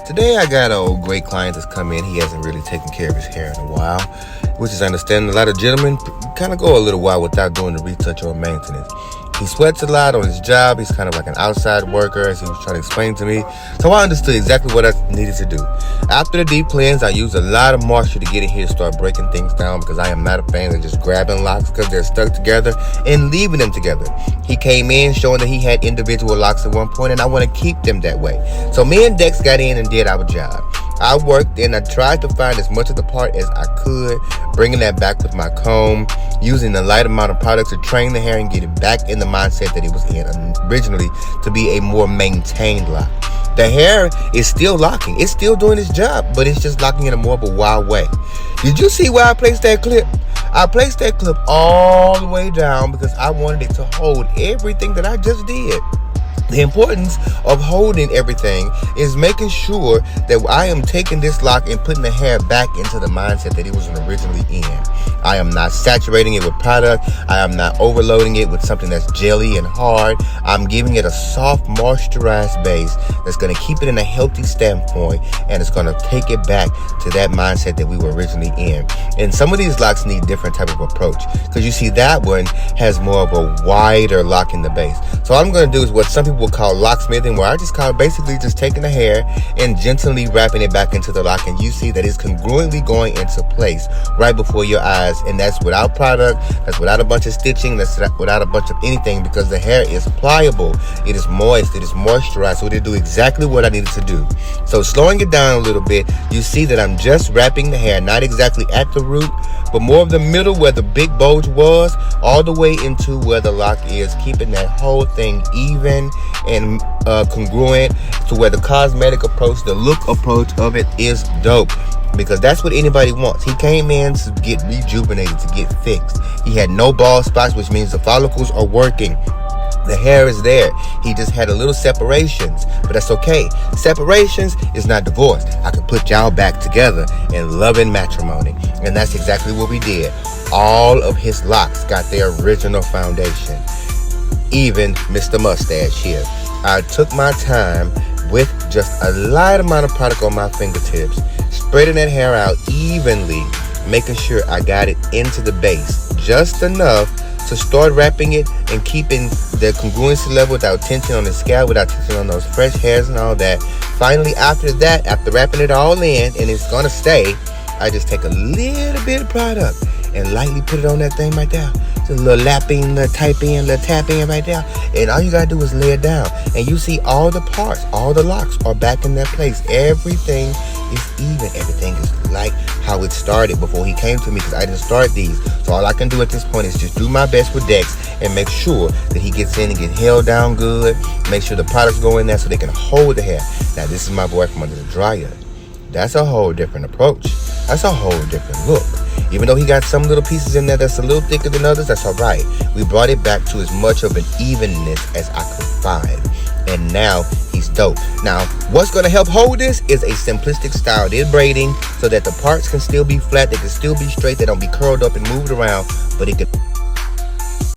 Today I got an old great client that's come in. He hasn't really taken care of his hair in a while, which is understandable. A lot of gentlemen kind of go a little while without doing the retouch or maintenance. He sweats a lot on his job. He's kind of like an outside worker, as he was trying to explain to me. So I understood exactly what I needed to do. After the deep cleanse, I used a lot of moisture to get in here to start breaking things down, because I am not a fan of just grabbing locks because they're stuck together and leaving them together. He came in showing that he had individual locks at one point, and I want to keep them that way. So me and Dex got in and did our job. I worked and I tried to find as much of the part as I could, bringing that back with my comb, using a light amount of product to train the hair and get it back in the mindset that it was in originally, to be a more maintained lock. The hair is still locking. It's still doing its job, but it's just locking in a more of a wild way. Did you see where I placed that clip? I placed that clip all the way down because I wanted it to hold everything that I just did. The importance of holding everything is making sure that I am taking this lock and putting the hair back into the mindset that it was originally in. I am not saturating it with product. I am not overloading it with something that's jelly and hard. I'm giving it a soft, moisturized base that's going to keep it in a healthy standpoint, and it's going to take it back to that mindset that we were originally in. And some of these locks need different type of approach, because you see that one has more of a wider lock in the base. So all I'm going to do is what some people will call locksmithing, where I just call basically just taking the hair and gently wrapping it back into the lock, and you see that it's congruently going into place right before your eyes. And that's without product, that's without a bunch of stitching, that's without a bunch of anything, because the hair is pliable, it is moist, it is moisturized, so it'll do exactly what I needed to do. So slowing it down a little bit, you see that I'm just wrapping the hair, not exactly at the root, but more of the middle where the big bulge was, all the way into where the lock is, keeping that whole thing even and congruent to where the cosmetic approach, the look approach of it is dope. Because that's what anybody wants. He came in to get rejuvenated, to get fixed. He had no bald spots, which means the follicles are working. The hair is there. He just had a little separations, but that's okay. Separations is not divorce. I could put y'all back together in loving matrimony. And that's exactly what we did. All of his locks got their original foundation. Even Mr. Mustache here. I took my time with just a light amount of product on my fingertips, spreading that hair out evenly, making sure I got it into the base just enough to start wrapping it and keeping the congruency level without tension on the scalp, without tension on those fresh hairs and all that. Finally, after that, after wrapping it all in, and it's gonna stay, I just take a little bit of product and lightly put it on that thing right there. Just a little lapping, little type in, little tap in right there. And all you gotta do is lay it down. And you see all the parts, all the locks are back in their place. Everything is even. Everything is like how it started before he came to me, because I didn't start these. So all I can do at this point is just do my best with Dex and make sure that he gets in and get held down good. Make sure the products go in there so they can hold the hair. Now this is my boy from under the dryer. That's a whole different approach. That's a whole different look. Even though he got some little pieces in there that's a little thicker than others, that's all right. We brought it back to as much of an evenness as I could find. And now he's dope. Now, what's going to help hold this is a simplistic style. They're braiding so that the parts can still be flat, they can still be straight, they don't be curled up and moved around, but it can